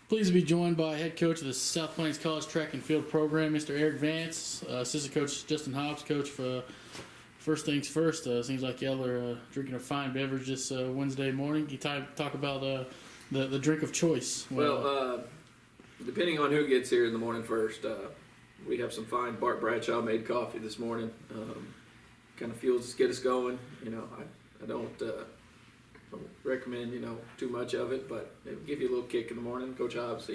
Pleased to be joined by head coach of the South Plains College Track and Field Program, Mr. Erik Vance, assistant coach Justin Hobbs, coach for First Things First. Seems like y'all are drinking a fine beverage this Wednesday morning. Can you talk about the drink of choice? Well, depending on who gets here in the morning first, we have some fine Bart Bradshaw made coffee this morning. Kind of fuels us, get us going. You know, I don't recommend too much of it, but it'll give you a little kick in the morning. Coach Hobbs,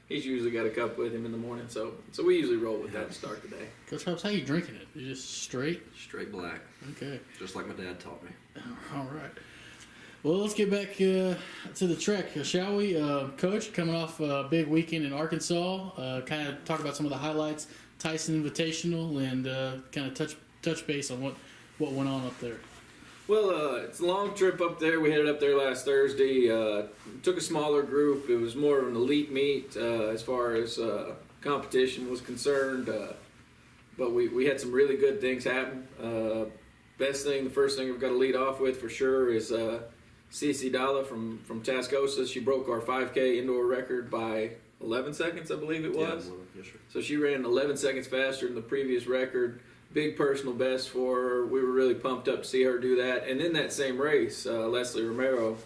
he's usually got a cup with him in the morning, so we usually roll with that to start the day. Coach Hobbs, how you drinking it? You just straight? Straight black. Okay. Just like my dad taught me. All right. Well, let's get back to the trek, shall we? Coach, coming off a big weekend in Arkansas, kind of talk about some of the highlights, Tyson Invitational, and kind of touch base on what went on up there. Well, it's a long trip up there. We headed up there last Thursday. Took a smaller group. It was more of an elite meet as far as competition was concerned. But we had some really good things happen. The first thing we've got to lead off with for sure is Cece Dalla from Tascosa. She broke our 5K indoor record by 11 seconds, I believe it was. Yeah, yes, sir. So she ran 11 seconds faster than the previous record. Big personal best for her. We were really pumped up to see her do that. And in that same race, Leslie Romero,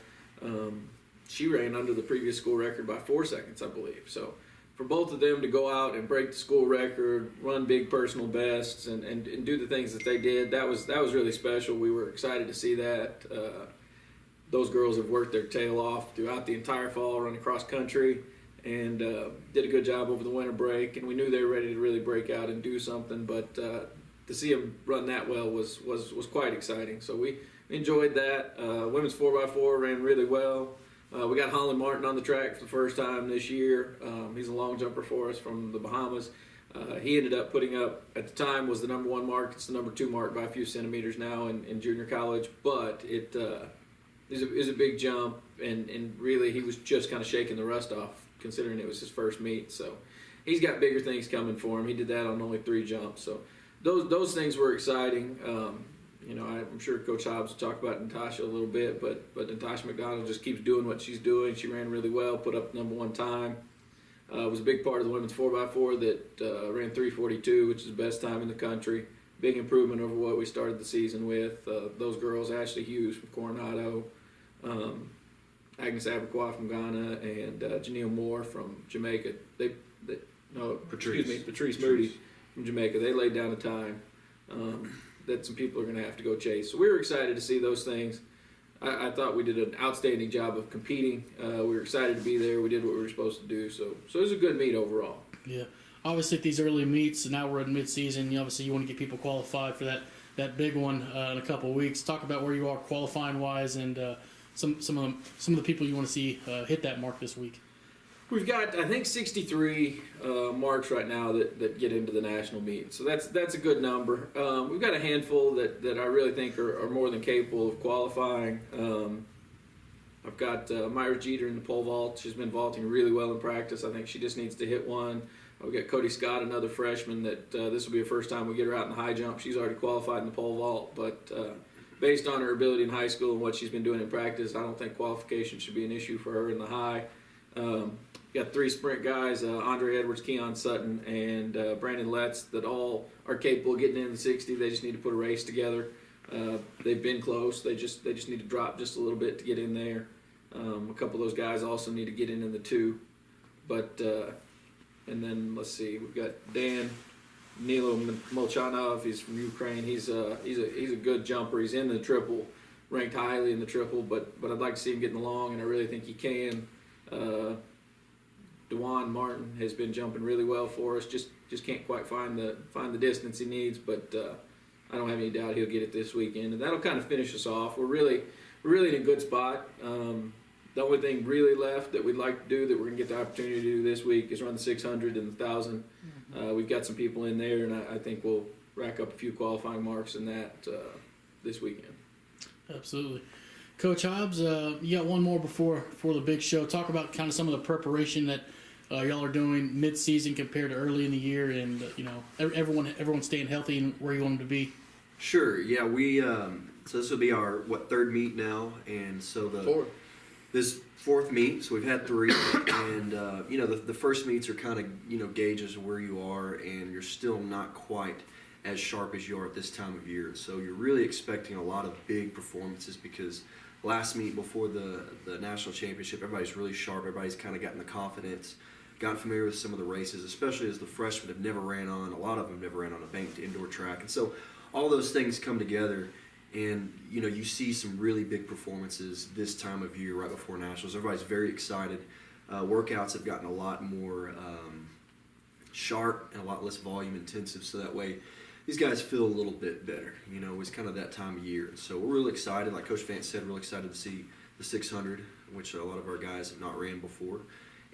she ran under the previous school record by 4 seconds, I believe. So for both of them to go out and break the school record, run big personal bests, and do the things that they did, that was really special. We were excited to see that. Those girls have worked their tail off throughout the entire fall, running cross country, and did a good job over the winter break. And we knew they were ready to really break out and do something, but to see them run that well was quite exciting. So we enjoyed that. Women's 4x4 ran really well. We got Holland Martin on the track for the first time this year. He's a long jumper for us from the Bahamas. He ended up putting up, at the time, was the number 1 mark. It's the number 2 mark by a few centimeters now in junior college. But it is a big jump, and really he was just kind of shaking the rust off, considering it was his first meet. So he's got bigger things coming for him. He did that on only 3 jumps. So those things were exciting. I'm sure Coach Hobbs will talk about Natasha a little bit, but Natasha McDonald just keeps doing what she's doing. She ran really well, put up number 1 time. Was a big part of the women's 4x4 that ran 3:42, which is the best time in the country. Big improvement over what we started the season with. Those girls, Ashley Hughes from Coronado, Agnes Aberquois from Ghana, and Janelle Moore from Jamaica. Patrice Moody from Jamaica. They laid down a time that some people are going to have to go chase. So we were excited to see those things. I thought we did an outstanding job of competing. We were excited to be there. We did what we were supposed to do. So it was a good meet overall. Yeah. Obviously, at these early meets, now we're in mid-season. You want to get people qualified for that big one in a couple of weeks. Talk about where you are qualifying-wise and some of the people you want to see hit that mark this week. We've got, I think, 63 marks right now that get into the national meet. So that's a good number. We've got a handful that I really think are more than capable of qualifying. I've got Myra Jeter in the pole vault. She's been vaulting really well in practice. I think she just needs to hit one. We've got Cody Scott, another freshman, that this will be the first time we get her out in the high jump. She's already qualified in the pole vault, but based on her ability in high school and what she's been doing in practice, I don't think qualification should be an issue for her in the high. Got 3 sprint guys, Andre Edwards, Keon Sutton, and Brandon Letts, that all are capable of getting in the 60. They just need to put a race together. They've been close. They just need to drop just a little bit to get in there. A couple of those guys also need to get in the 2. But and then let's see, we've got Dan Nilo Molchanov. He's from Ukraine. He's a good jumper. He's in the triple, ranked highly in the triple. But I'd like to see him getting along, and I really think he can. DeJuan Martin has been jumping really well for us. Just can't quite find the distance he needs, but I don't have any doubt he'll get it this weekend, and that'll kind of finish us off. We're really in a good spot. The only thing really left that we'd like to do, that we're going to get the opportunity to do this week, is run the 600 and the 1,000. We've got some people in there, and I think we'll rack up a few qualifying marks in that this weekend. Absolutely. Coach Hobbs, you got one more before the big show. Talk about kind of some of the preparation that y'all are doing mid-season compared to early in the year, and everyone staying healthy and where you want them to be. Sure. Yeah, we so this will be our 3rd meet now, and so the this fourth meet, so we've had 3, and the first meets are kind of gauges of where you are, and you're still not quite as sharp as you are at this time of year. So you're really expecting a lot of big performances because last meet before the national championship, everybody's really sharp. Everybody's kind of gotten the confidence, gotten familiar with some of the races, especially as the freshmen have never ran on. A lot of them never ran on a banked indoor track, and so all those things come together. And, you see some really big performances this time of year right before Nationals. Everybody's very excited. Workouts have gotten a lot more sharp and a lot less volume intensive, so that way these guys feel a little bit better. It's kind of that time of year. So we're really excited. Like Coach Vance said, really excited to see the 600, which a lot of our guys have not ran before,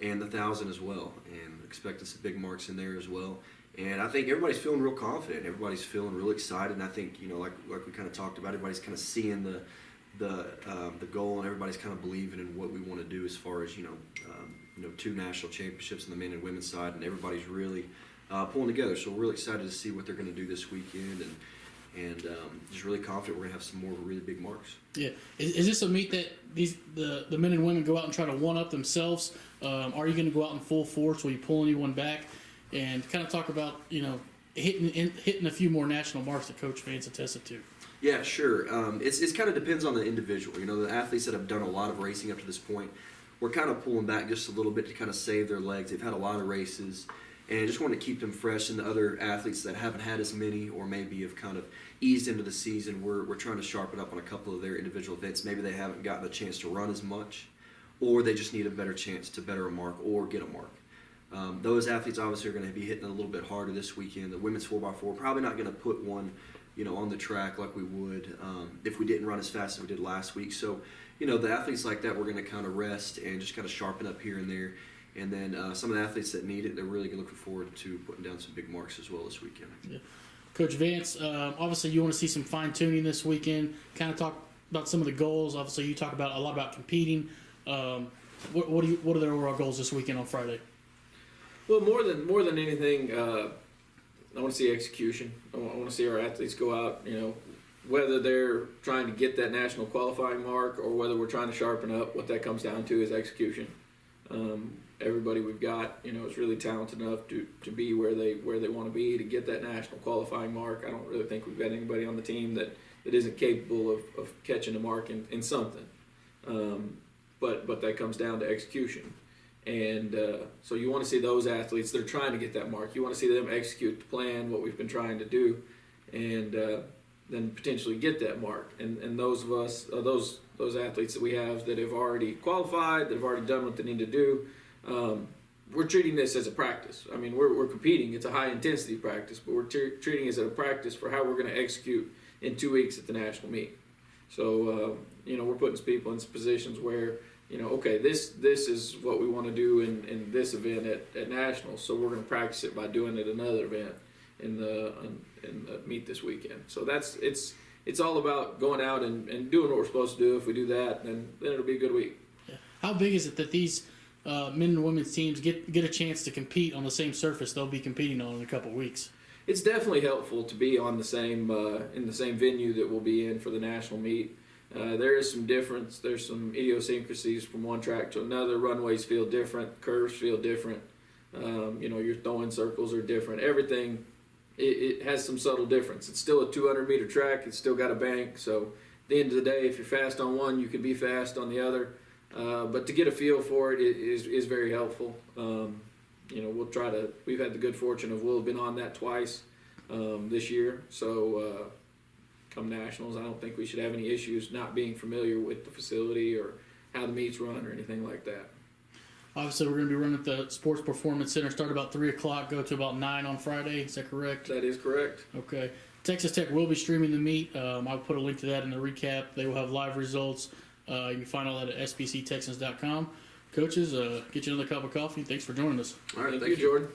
and the 1,000 as well, and expecting some big marks in there as well. And I think everybody's feeling real confident. Everybody's feeling real excited. And I think, like we kind of talked about, everybody's kind of seeing the goal, and everybody's kind of believing in what we want to do as far as 2 national championships on the men and women's side, and everybody's really pulling together. So we're really excited to see what they're going to do this weekend, and just really confident we're going to have some more really big marks. Yeah, is this a meet that the men and women go out and try to one up themselves? Are you going to go out in full force? Will you pull anyone back? And kind of talk about, hitting a few more national marks that Coach Vance attested to. Yeah, sure. It's kind of depends on the individual. The athletes that have done a lot of racing up to this point, we're kind of pulling back just a little bit to kind of save their legs. They've had a lot of races, and just want to keep them fresh. And the other athletes that haven't had as many, or maybe have kind of eased into the season, we're trying to sharpen up on a couple of their individual events. Maybe they haven't gotten a chance to run as much, or they just need a better chance to better a mark or get a mark. Those athletes obviously are going to be hitting a little bit harder this weekend. The women's 4x4, probably not going to put one, on the track like we would if we didn't run as fast as we did last week. So, the athletes like that, we're going to kind of rest and just kind of sharpen up here and there. And then some of the athletes that need it, they're really looking forward to putting down some big marks as well this weekend. Yeah. Coach Vance, obviously you want to see some fine-tuning this weekend. Kind of talk about some of the goals. Obviously you talk about a lot about competing. What are their overall goals this weekend on Friday? Well, more than anything, I want to see execution. I want to see our athletes go out, whether they're trying to get that national qualifying mark or whether we're trying to sharpen up. What that comes down to is execution. Everybody we've got, is really talented enough to be where they want to be to get that national qualifying mark. I don't really think we've got anybody on the team that isn't capable of catching a mark in something. But that comes down to execution. And so you want to see those athletes, they're trying to get that mark. You want to see them execute the plan, what we've been trying to do, and then potentially get that mark. And those of us, those athletes that we have that have already qualified, that have already done what they need to do, we're treating this as a practice. I mean, we're competing. It's a high-intensity practice, but we're treating it as a practice for how we're going to execute in 2 weeks at the national meet. So, we're putting people in positions where, okay, this is what we want to do in this event at Nationals, so we're going to practice it by doing it another event in the meet this weekend. So it's all about going out and doing what we're supposed to do. If we do that, then it'll be a good week. Yeah. How big is it that these men and women's teams get a chance to compete on the same surface they'll be competing on in a couple of weeks? It's definitely helpful to be on the same in the same venue that we'll be in for the national meet. There is some difference. There's some idiosyncrasies from one track to another. Runways feel different. Curves feel different. Your throwing circles are different. Everything, it has some subtle difference. It's still a 200-meter track. It's still got a bank. So at the end of the day, if you're fast on one, you can be fast on the other. But to get a feel for it is very helpful. We'll try to. We've had the good fortune of we'll have been on that twice this year. So come Nationals, I don't think we should have any issues not being familiar with the facility or how the meets run or anything like that. Obviously, we're going to be running at the Sports Performance Center. Start about 3 o'clock, go to about 9 on Friday. Is that correct? That is correct. Okay. Texas Tech will be streaming the meet. I'll put a link to that in the recap. They will have live results. You can find all that at sbctexans.com. Coaches, get you another cup of coffee. Thanks for joining us. All right, thank you, Jordan.